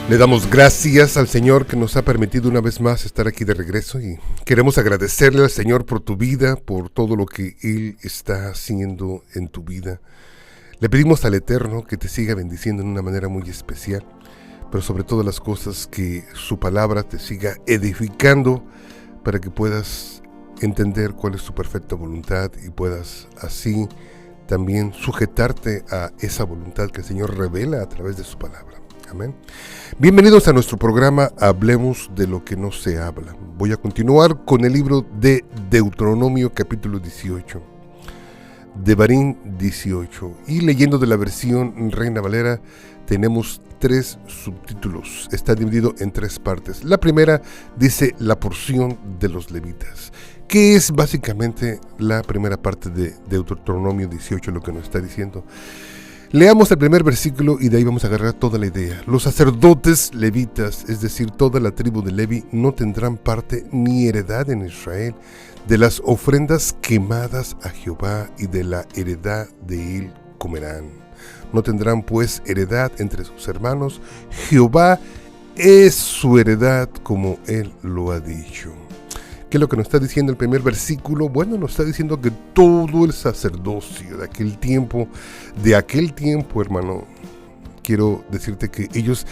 Le damos gracias al Señor que nos ha permitido una vez más estar aquí de regreso y queremos agradecerle al Señor por tu vida, por todo lo que Él está haciendo en tu vida. Le pedimos al Eterno que te siga bendiciendo en una manera muy especial, pero sobre todas las cosas que su palabra te siga edificando para que puedas entender cuál es su perfecta voluntad y puedas así también sujetarte a esa voluntad que el Señor revela a través de su palabra. Amén. Bienvenidos a nuestro programa Hablemos de lo que no se habla. Voy a continuar con el libro de Deuteronomio capítulo 18, Devarim 18, y leyendo de la versión Reina Valera tenemos 3 subtítulos. Está dividido en 3 partes. La primera dice la porción de los levitas, que es básicamente la primera parte de Deuteronomio 18, lo que nos está diciendo. Leamos el primer versículo y de ahí vamos a agarrar toda la idea. Los sacerdotes levitas, es decir, toda la tribu de Levi, no tendrán parte ni heredad en Israel de las ofrendas quemadas a Jehová, y de la heredad de él comerán. No tendrán pues heredad entre sus hermanos. Jehová es su heredad, como él lo ha dicho. ¿Qué es lo que nos está diciendo el primer versículo? Bueno, nos está diciendo que todo el sacerdocio de aquel tiempo, hermano, quiero decirte que ellos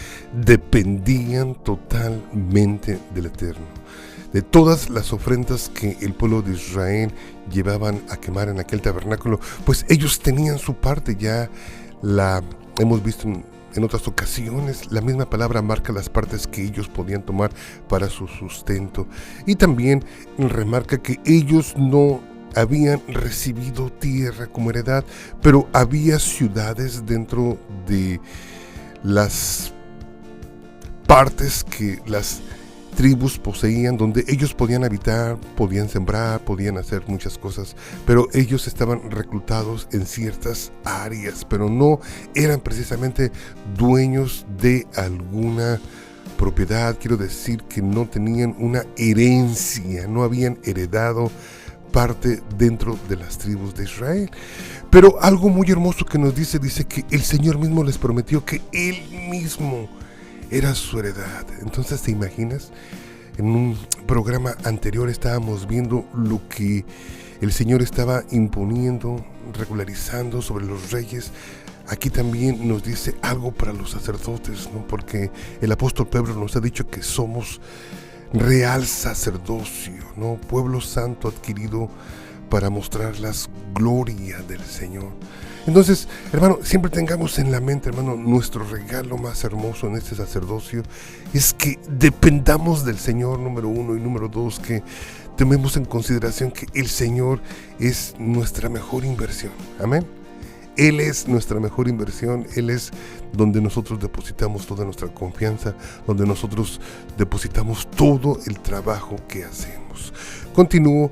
dependían totalmente del Eterno. De todas las ofrendas que el pueblo de Israel llevaban a quemar en aquel tabernáculo, pues ellos tenían su parte. Ya la hemos visto en otras ocasiones, la misma palabra marca las partes que ellos podían tomar para su sustento. Y también remarca que ellos no habían recibido tierra como heredad, pero había ciudades dentro de las partes que las tribus poseían, donde ellos podían habitar, podían sembrar, podían hacer muchas cosas, pero ellos estaban reclutados en ciertas áreas, pero no eran precisamente dueños de alguna propiedad. Quiero decir que no tenían una herencia, no habían heredado parte dentro de las tribus de Israel. Pero algo muy hermoso que nos dice que el Señor mismo les prometió que Él mismo era su heredad. Entonces, ¿te imaginas? En un programa anterior estábamos viendo lo que el Señor estaba imponiendo, regularizando sobre los reyes. Aquí también nos dice algo para los sacerdotes, ¿no? Porque el apóstol Pedro nos ha dicho que somos real sacerdocio, ¿no? Pueblo santo adquirido para mostrar las glorias del Señor. Entonces, hermano, siempre tengamos en la mente, hermano, nuestro regalo más hermoso en este sacerdocio es que dependamos del Señor, número 1, y número 2, que tomemos en consideración que el Señor es nuestra mejor inversión. Amén. Él es nuestra mejor inversión. Él es donde nosotros depositamos toda nuestra confianza, donde nosotros depositamos todo el trabajo que hacemos. Continúo.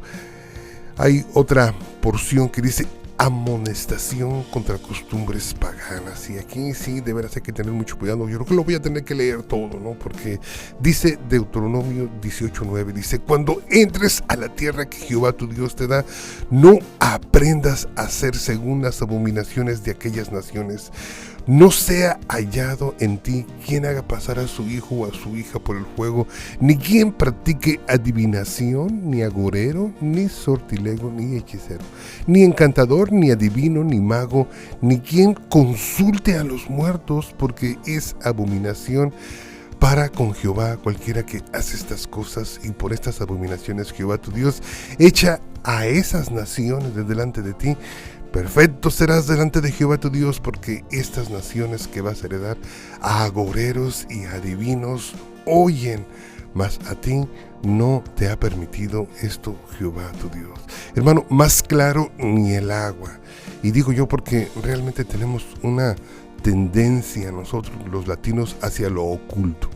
Hay otra porción que dice amonestación contra costumbres paganas, y aquí sí, de veras hay que tener mucho cuidado. Yo creo que lo voy a tener que leer todo, ¿no? Porque dice Deuteronomio 18:9, dice: cuando entres a la tierra que Jehová tu Dios te da, no aprendas a hacer según las abominaciones de aquellas naciones. No sea hallado en ti quien haga pasar a su hijo o a su hija por el fuego, ni quien practique adivinación, ni agorero, ni sortilego, ni hechicero, ni encantador, ni adivino, ni mago, ni quien consulte a los muertos, porque es abominación para con Jehová cualquiera que hace estas cosas, y por estas abominaciones Jehová tu Dios echa a esas naciones de delante de ti. Perfecto serás delante de Jehová tu Dios, porque estas naciones que vas a heredar a agoreros y adivinos oyen, mas a ti no te ha permitido esto Jehová tu Dios. Hermano, más claro ni el agua. Y digo yo porque realmente tenemos una tendencia nosotros los latinos hacia lo oculto.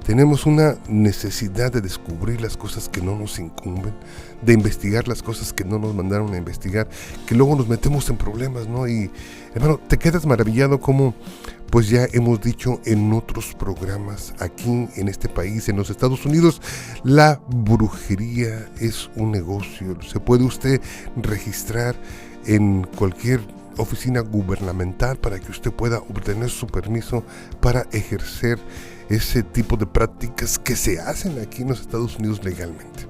Tenemos una necesidad de descubrir las cosas que no nos incumben, de investigar las cosas que no nos mandaron a investigar, que luego nos metemos en problemas, ¿no? Y, hermano, te quedas maravillado como, pues ya hemos dicho en otros programas, aquí en este país, en los Estados Unidos, la brujería es un negocio. Se puede usted registrar en cualquier oficina gubernamental para que usted pueda obtener su permiso para ejercer ese tipo de prácticas que se hacen aquí en los Estados Unidos legalmente.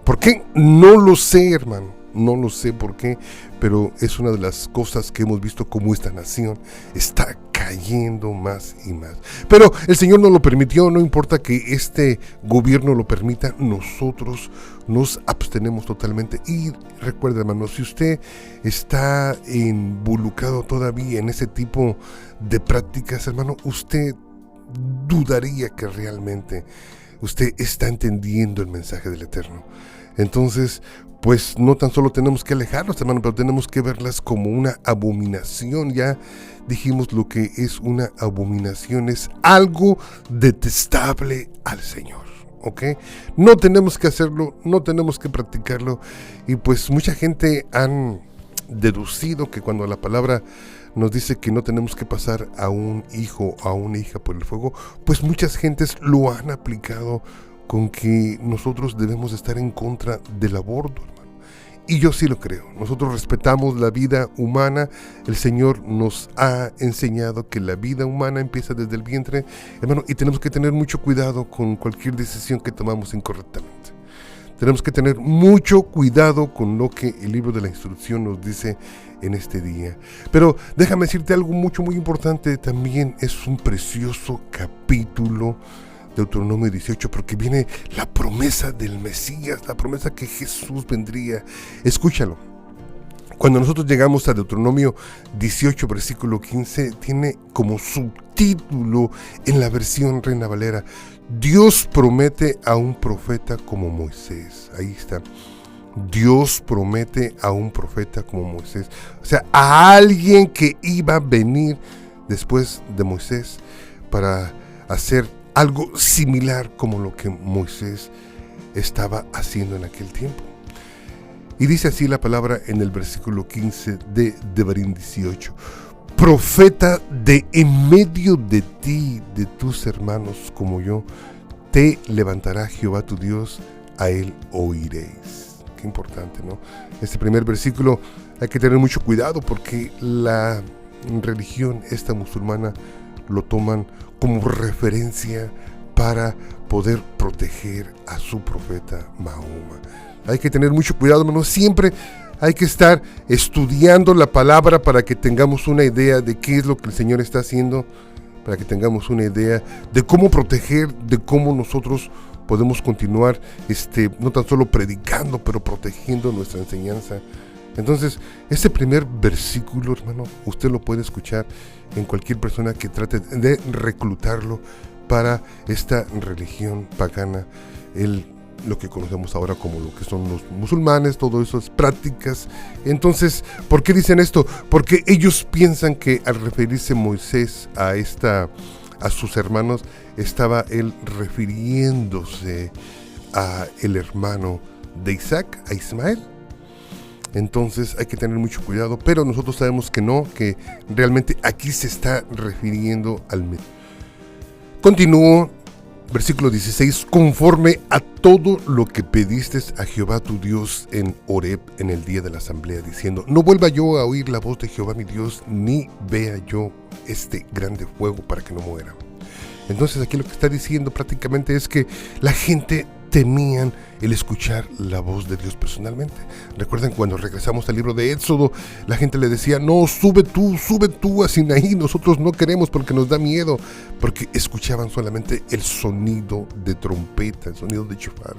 ¿Por qué? No lo sé, hermano. No lo sé por qué, pero es una de las cosas que hemos visto como esta nación está cayendo más y más. Pero el Señor no lo permitió, no importa que este gobierno lo permita, nosotros nos abstenemos totalmente. Y recuerda, hermano, si usted está involucrado todavía en ese tipo de prácticas, hermano, usted dudaría que realmente usted está entendiendo el mensaje del Eterno. Entonces, pues no tan solo tenemos que alejarnos, hermano, pero tenemos que verlas como una abominación. Ya dijimos lo que es una abominación, es algo detestable al Señor, ¿ok? No tenemos que hacerlo, no tenemos que practicarlo. Y pues mucha gente han deducido que cuando la palabra nos dice que no tenemos que pasar a un hijo o a una hija por el fuego, pues muchas gentes lo han aplicado con que nosotros debemos estar en contra del aborto, hermano. Y yo sí lo creo. Nosotros respetamos la vida humana. El Señor nos ha enseñado que la vida humana empieza desde el vientre, hermano, y tenemos que tener mucho cuidado con cualquier decisión que tomamos incorrectamente. Tenemos que tener mucho cuidado con lo que el libro de la instrucción nos dice en este día. Pero déjame decirte algo muy importante. También es un precioso capítulo, Deuteronomio 18, porque viene la promesa del Mesías, la promesa que Jesús vendría. Escúchalo. Cuando nosotros llegamos a Deuteronomio 18, versículo 15, tiene como subtítulo en la versión Reina Valera: Dios promete a un profeta como Moisés. Ahí está. Dios promete a un profeta como Moisés. O sea, a alguien que iba a venir después de Moisés para hacer algo similar como lo que Moisés estaba haciendo en aquel tiempo. Y dice así la palabra en el versículo 15 de Devarim 18: Profeta de en medio de ti, de tus hermanos como yo, te levantará Jehová tu Dios, a él oiréis. Qué importante, ¿no? Este primer versículo hay que tener mucho cuidado porque la religión esta musulmana lo toman como referencia para poder proteger a su profeta Mahoma. Hay que tener mucho cuidado, hermano. Siempre hay que estar estudiando la palabra para que tengamos una idea de qué es lo que el Señor está haciendo, para que tengamos una idea de cómo proteger, de cómo nosotros podemos continuar, no tan solo predicando, pero protegiendo nuestra enseñanza. Entonces, este primer versículo, hermano, usted lo puede escuchar en cualquier persona que trate de reclutarlo para esta religión pagana, lo que conocemos ahora como lo que son los musulmanes, todas esas prácticas. Entonces, ¿por qué dicen esto? Porque ellos piensan que al referirse Moisés a sus hermanos, estaba él refiriéndose a el hermano de Isaac, a Ismael. Entonces hay que tener mucho cuidado, pero nosotros sabemos que no, que realmente aquí se está refiriendo al Mesías. Continúo, versículo 16: Conforme a todo lo que pediste a Jehová tu Dios en Horeb en el día de la asamblea, diciendo: No vuelva yo a oír la voz de Jehová mi Dios, ni vea yo este grande fuego para que no muera. Entonces aquí lo que está diciendo prácticamente es que la gente temían el escuchar la voz de Dios personalmente. Recuerden cuando regresamos al libro de Éxodo, la gente le decía: no, sube tú a Sinaí, nosotros no queremos porque nos da miedo, porque escuchaban solamente el sonido de trompeta, el sonido de shofar,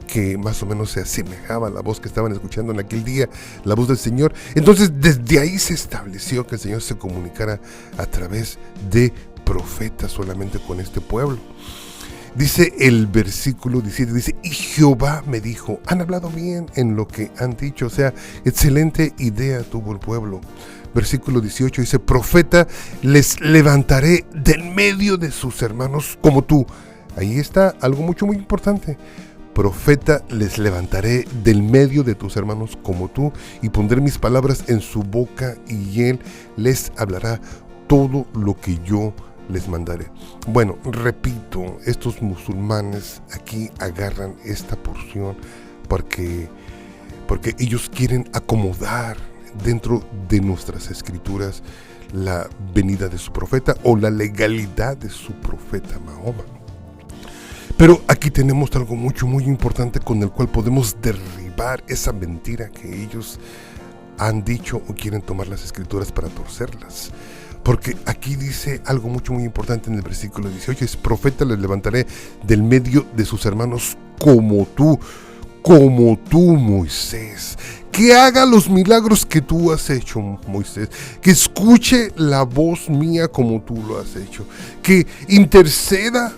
que más o menos se asemejaba a la voz que estaban escuchando en aquel día, la voz del Señor. Entonces desde ahí se estableció que el Señor se comunicara a través de profetas solamente con este pueblo. Dice el versículo 17, dice: y Jehová me dijo. Han hablado bien en lo que han dicho, o sea, excelente idea tuvo el pueblo. Versículo 18 dice: profeta les levantaré del medio de sus hermanos como tú. Ahí está algo muy importante. Profeta les levantaré del medio de tus hermanos como tú, y pondré mis palabras en su boca, y él les hablará todo lo que yo les mandaré. Bueno, repito, estos musulmanes aquí agarran esta porción porque ellos quieren acomodar dentro de nuestras escrituras la venida de su profeta o la legalidad de su profeta Mahoma. Pero aquí tenemos algo muy importante con el cual podemos derribar esa mentira que ellos han dicho o quieren tomar las escrituras para torcerlas. Porque aquí dice algo muy importante en el versículo 18, es: profeta les levantaré del medio de sus hermanos como tú, Moisés. Que haga los milagros que tú has hecho, Moisés. Que escuche la voz mía como tú lo has hecho. Que interceda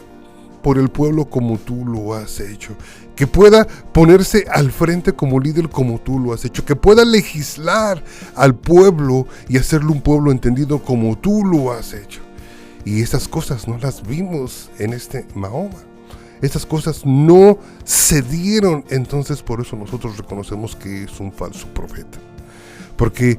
por el pueblo como tú lo has hecho. Que pueda ponerse al frente como líder como tú lo has hecho. Que pueda legislar al pueblo y hacerlo un pueblo entendido como tú lo has hecho. Y esas cosas no las vimos en este Mahoma. Estas cosas no se dieron, entonces por eso nosotros reconocemos que es un falso profeta. Porque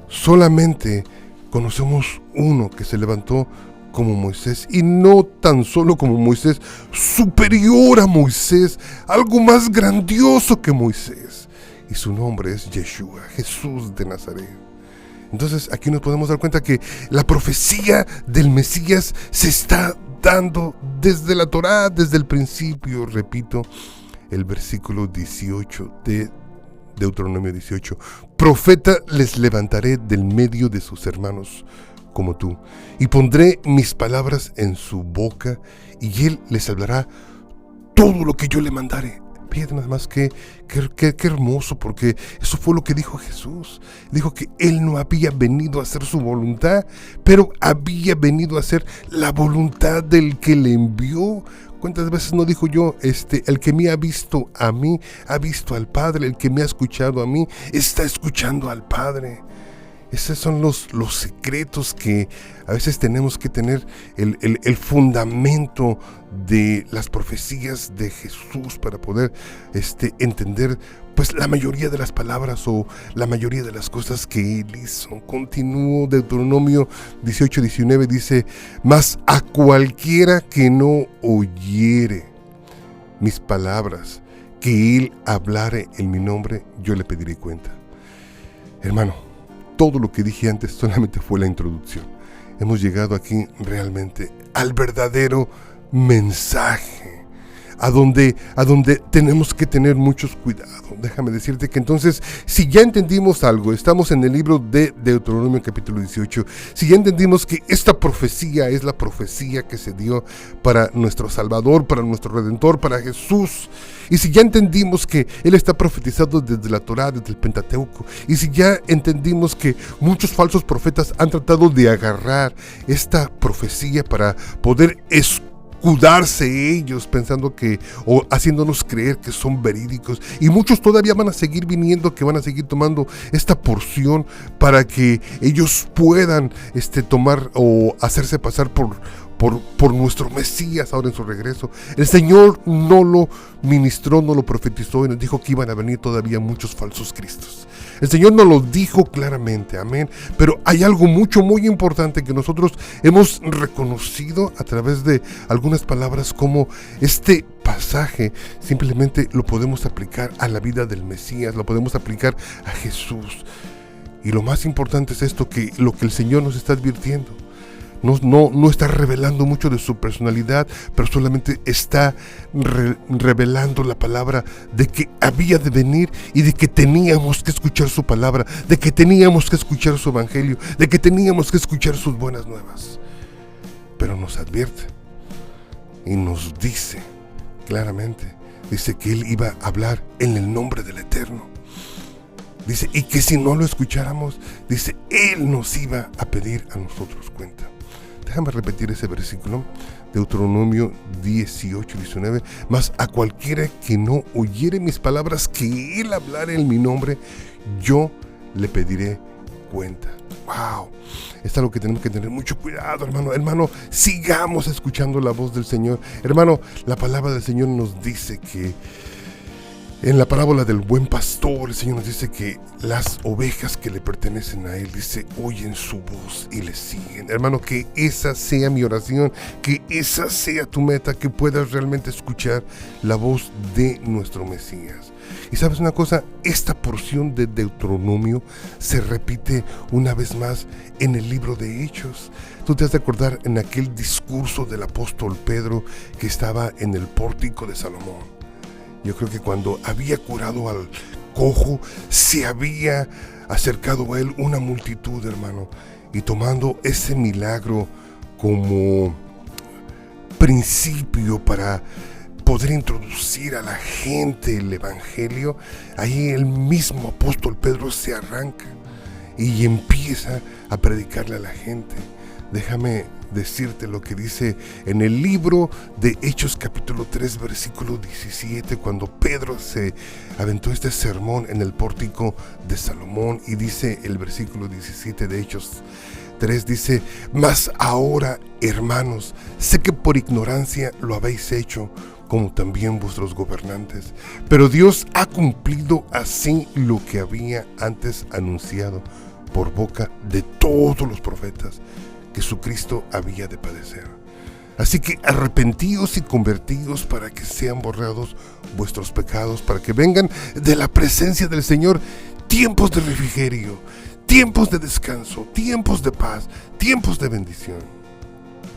solamente conocemos uno que se levantó como Moisés, y no tan solo como Moisés, superior a Moisés, algo más grandioso que Moisés. Y su nombre es Yeshua, Jesús de Nazaret. Entonces aquí nos podemos dar cuenta que la profecía del Mesías se está dando desde la Torá, desde el principio. Repito, el versículo 18 de Deuteronomio 18: profeta les levantaré del medio de sus hermanos como tú, y pondré mis palabras en su boca, y él les hablará todo lo que yo le mandare. Fíjate nada más qué hermoso, porque eso fue lo que dijo Jesús. Dijo que él no había venido a hacer su voluntad, pero había venido a hacer la voluntad del que le envió. ¿Cuántas veces no dijo yo, el que me ha visto a mí, ha visto al Padre? El que me ha escuchado a mí, está escuchando al Padre. Esos son los secretos que a veces tenemos que tener, el fundamento de las profecías de Jesús para poder entender pues la mayoría de las palabras o la mayoría de las cosas que él hizo. Continúo, Deuteronomio 18:19 dice: mas a cualquiera que no oyere mis palabras, que él hablare en mi nombre, yo le pediré cuenta. Hermano, todo lo que dije antes solamente fue la introducción. Hemos llegado aquí realmente al verdadero mensaje, a donde tenemos que tener muchos cuidados. Déjame decirte que entonces, si ya entendimos algo, estamos en el libro de Deuteronomio capítulo 18, si ya entendimos que esta profecía es la profecía que se dio para nuestro Salvador, para nuestro Redentor, para Jesús, y si ya entendimos que Él está profetizado desde la Torá, desde el Pentateuco, y si ya entendimos que muchos falsos profetas han tratado de agarrar esta profecía para poder escudarse ellos pensando que, o haciéndonos creer que son verídicos, y muchos todavía van a seguir viniendo, que van a seguir tomando esta porción para que ellos puedan tomar o hacerse pasar por nuestro Mesías ahora en su regreso. El Señor no lo ministró, no lo profetizó, y nos dijo que iban a venir todavía muchos falsos cristos. El Señor nos lo dijo claramente, amén. Pero hay algo muy importante que nosotros hemos reconocido a través de algunas palabras, como este pasaje simplemente lo podemos aplicar a la vida del Mesías, lo podemos aplicar a Jesús. Y lo más importante es esto, que lo que el Señor nos está advirtiendo no está revelando mucho de su personalidad, pero solamente está revelando la palabra de que había de venir y de que teníamos que escuchar su palabra, de que teníamos que escuchar su evangelio, de que teníamos que escuchar sus buenas nuevas. Pero nos advierte y nos dice claramente, dice que Él iba a hablar en el nombre del Eterno. Dice, y que si no lo escucháramos, dice, Él nos iba a pedir a nosotros cuenta. Déjame repetir ese versículo, Deuteronomio 18:19. Mas a cualquiera que no oyere mis palabras, que Él hablare en mi nombre, yo le pediré cuenta. Wow, es algo que tenemos que tener mucho cuidado, hermano. Sigamos escuchando la voz del Señor. Hermano, la palabra del Señor nos dice que En la parábola del buen pastor, el Señor nos dice que las ovejas que le pertenecen a Él, dice, oyen su voz y le siguen. Hermano, que esa sea mi oración, que esa sea tu meta, que puedas realmente escuchar la voz de nuestro Mesías. Y sabes una cosa, esta porción de Deuteronomio se repite una vez más en el libro de Hechos. Tú te has de acordar en aquel discurso del apóstol Pedro que estaba en el pórtico de Salomón. Yo creo que cuando había curado al cojo, se había acercado a él una multitud, hermano, y tomando ese milagro como principio para poder introducir a la gente el evangelio, ahí el mismo apóstol Pedro se arranca y empieza a predicarle a la gente. Déjame decirte lo que dice en el libro de Hechos capítulo 3 versículo 17, cuando Pedro se aventó este sermón en el pórtico de Salomón, y dice el versículo 17 de Hechos 3, dice: mas ahora, hermanos, sé que por ignorancia lo habéis hecho, como también vuestros gobernantes, pero Dios ha cumplido así lo que había antes anunciado por boca de todos los profetas, que su Cristo había de padecer. Así que arrepentíos y convertíos para que sean borrados vuestros pecados, para que vengan de la presencia del Señor tiempos de refrigerio, tiempos de descanso, tiempos de paz, tiempos de bendición.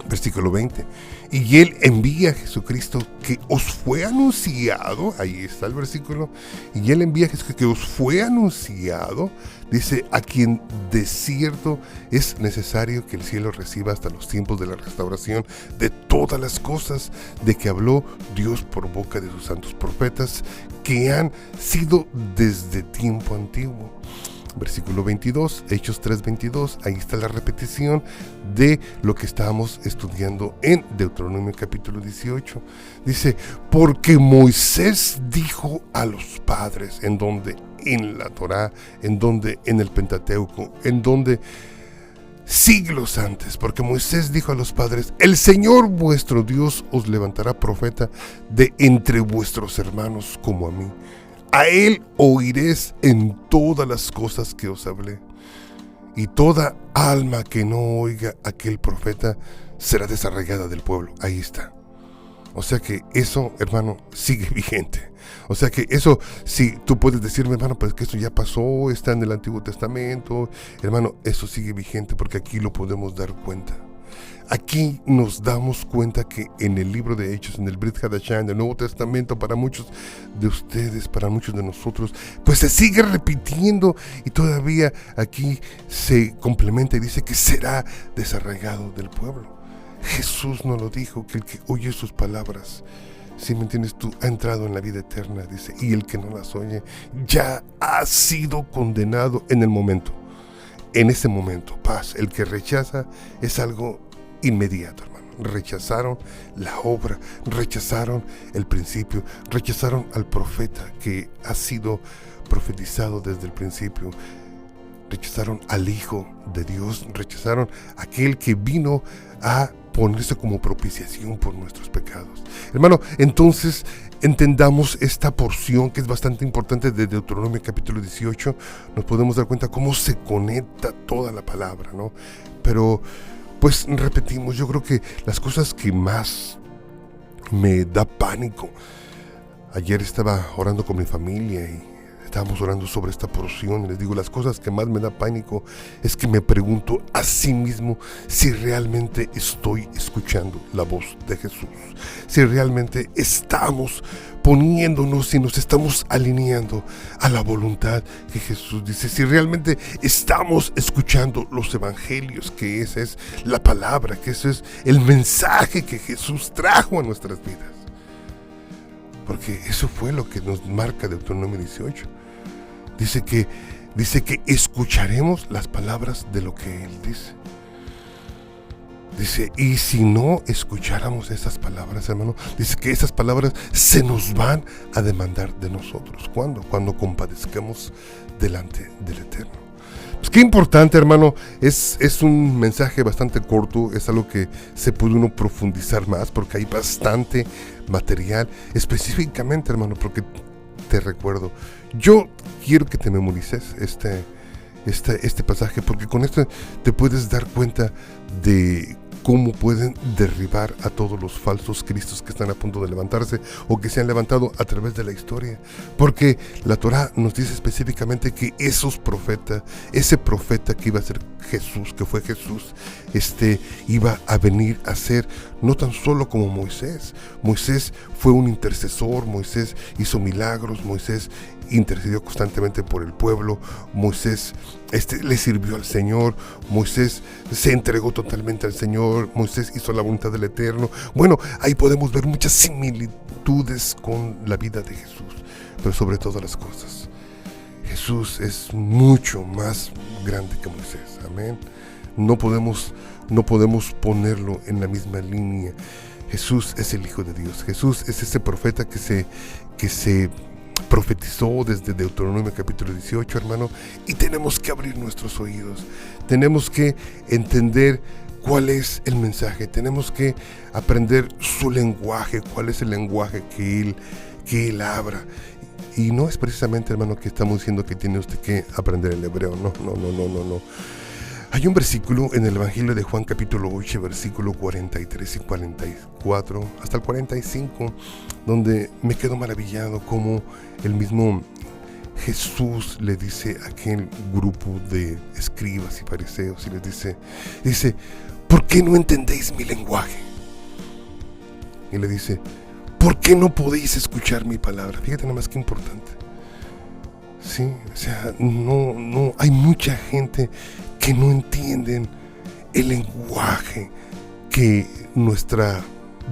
Versículo 20. Y Él envía a Jesucristo que os fue anunciado, ahí está el versículo, y Él envía a Jesucristo que os fue anunciado, dice, a quien de cierto es necesario que el cielo reciba hasta los tiempos de la restauración de todas las cosas de que habló Dios por boca de sus santos profetas, que han sido desde tiempo antiguo. Versículo 22, Hechos 3:22, ahí está la repetición de lo que estábamos estudiando en Deuteronomio capítulo 18. Dice, porque Moisés dijo a los padres, en donde, en la Torá, en donde, en el Pentateuco, en donde, siglos antes, porque Moisés dijo a los padres, el Señor vuestro Dios os levantará profeta de entre vuestros hermanos como a mí. A Él oiréis en todas las cosas que os hablé. Y toda alma que no oiga a aquel profeta será desarraigada del pueblo. Ahí está. O sea que eso, hermano, sigue vigente. O sea que eso, si tú puedes decirme, hermano, pues que eso ya pasó, está en el Antiguo Testamento. Hermano, eso sigue vigente porque aquí lo podemos dar cuenta. Aquí nos damos cuenta que en el libro de Hechos, en el Brit Hadashah, en el Nuevo Testamento, para muchos de ustedes, para muchos de nosotros, pues se sigue repitiendo y todavía aquí se complementa y dice que será desarraigado del pueblo. Jesús nos lo dijo, que el que oye sus palabras, si me entiendes tú, ha entrado en la vida eterna, dice, y el que no las oye ya ha sido condenado en el momento. En ese momento, paz. El que rechaza es algo inmediato, hermano. Rechazaron la obra, rechazaron el principio, rechazaron al profeta que ha sido profetizado desde el principio, rechazaron al Hijo de Dios, rechazaron a aquel que vino a ponerse como propiciación por nuestros pecados. Hermano, entonces entendamos esta porción que es bastante importante de Deuteronomio capítulo 18. Nos podemos dar cuenta cómo se conecta toda la palabra, ¿no? Pero pues repetimos, yo creo que las cosas que más me da pánico, ayer estaba orando con mi familia y estábamos orando sobre esta porción y les digo, las cosas que más me da pánico es que me pregunto a sí mismo si realmente estoy escuchando la voz de Jesús, si realmente estamos poniéndonos, si nos estamos alineando a la voluntad que Jesús dice, si realmente estamos escuchando los evangelios, que esa es la palabra, que ese es el mensaje que Jesús trajo a nuestras vidas. Porque eso fue lo que nos marca Deuteronomio 18. Dice que escucharemos las palabras de lo que Él dice. Dice, y si no escucháramos esas palabras, hermano, dice que esas palabras se nos van a demandar de nosotros. ¿Cuándo? Cuando compadezcamos delante del Eterno. Pues qué importante, hermano, es un mensaje bastante corto, es algo que se puede uno profundizar más porque hay bastante material, específicamente, hermano, porque te recuerdo. Yo quiero que te memorices este pasaje, porque con esto te puedes dar cuenta de cómo pueden derribar a todos los falsos cristos que están a punto de levantarse o que se han levantado a través de la historia. Porque la Torá nos dice específicamente que ese profeta que iba a ser Jesús, que fue Jesús, iba a venir a ser no tan solo como Moisés. Moisés fue un intercesor, Moisés hizo milagros, Moisés intercedió constantemente por el pueblo, Moisés le sirvió al Señor, Moisés se entregó totalmente al Señor, Moisés hizo la voluntad del Eterno. Bueno, ahí podemos ver muchas similitudes con la vida de Jesús, pero sobre todas las cosas, Jesús es mucho más grande que Moisés, amén. No podemos ponerlo en la misma línea. Jesús es el Hijo de Dios, Jesús es ese profeta que se profetizó desde Deuteronomio capítulo 18, hermano, y tenemos que abrir nuestros oídos, tenemos que entender cuál es el mensaje, tenemos que aprender su lenguaje, cuál es el lenguaje que él habla. Y no es precisamente, hermano, que estamos diciendo que tiene usted que aprender el hebreo, no. Hay un versículo en el Evangelio de Juan capítulo 8, versículo 43 y 44, hasta el 45, donde me quedo maravillado como el mismo Jesús le dice a aquel grupo de escribas y fariseos, y les dice, ¿por qué no entendéis mi lenguaje? Y le dice, ¿por qué no podéis escuchar mi palabra? Fíjate nada más que importante. Sí, o sea, no, hay mucha gente que no entienden el lenguaje que nuestra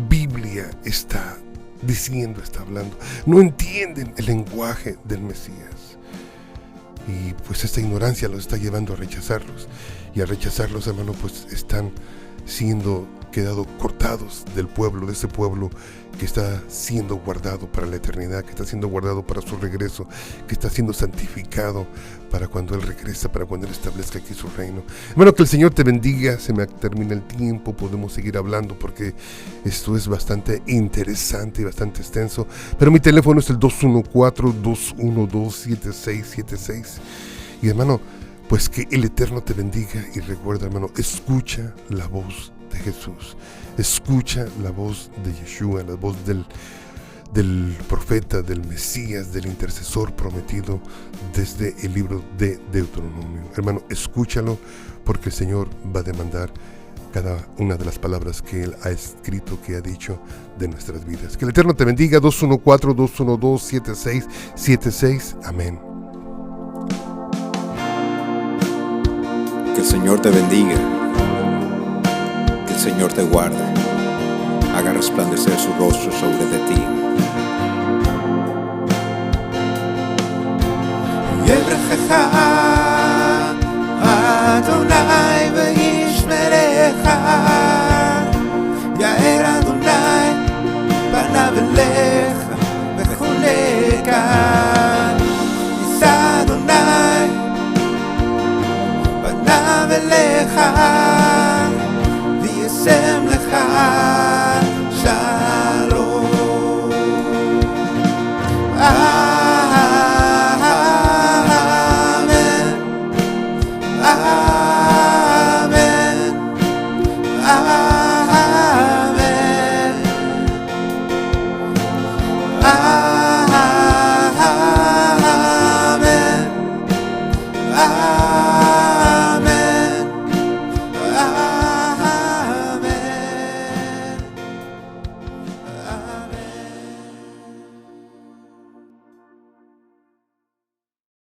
Biblia está diciendo, está hablando. No entienden el lenguaje del Mesías. Y pues esta ignorancia los está llevando a rechazarlos. Y al rechazarlos, hermano, pues están siendo quedado cortados del pueblo, de ese pueblo que está siendo guardado para la eternidad, que está siendo guardado para su regreso, que está siendo santificado para cuando Él regresa, para cuando Él establezca aquí su reino. Hermano, que el Señor te bendiga. Se me termina el tiempo, podemos seguir hablando porque esto es bastante interesante y bastante extenso, pero mi teléfono es el 214-212-7676. Y hermano, pues que el Eterno te bendiga, y recuerda, hermano, escucha la voz de Jesús, escucha la voz de Yeshua, la voz del profeta, del Mesías, del intercesor prometido desde el libro de Deuteronomio. Hermano, escúchalo, porque el Señor va a demandar cada una de las palabras que Él ha escrito, que ha dicho de nuestras vidas. Que el Eterno te bendiga. 214-212-7676. Amén. Que el Señor te bendiga, que el Señor te guarde, haga resplandecer su rostro sobre de ti. יברכך אדוני וישמרך, יאר אדוני פניו אליך וחונקה, יישא אדוני פניו אליך וישם לך שלום. Amen.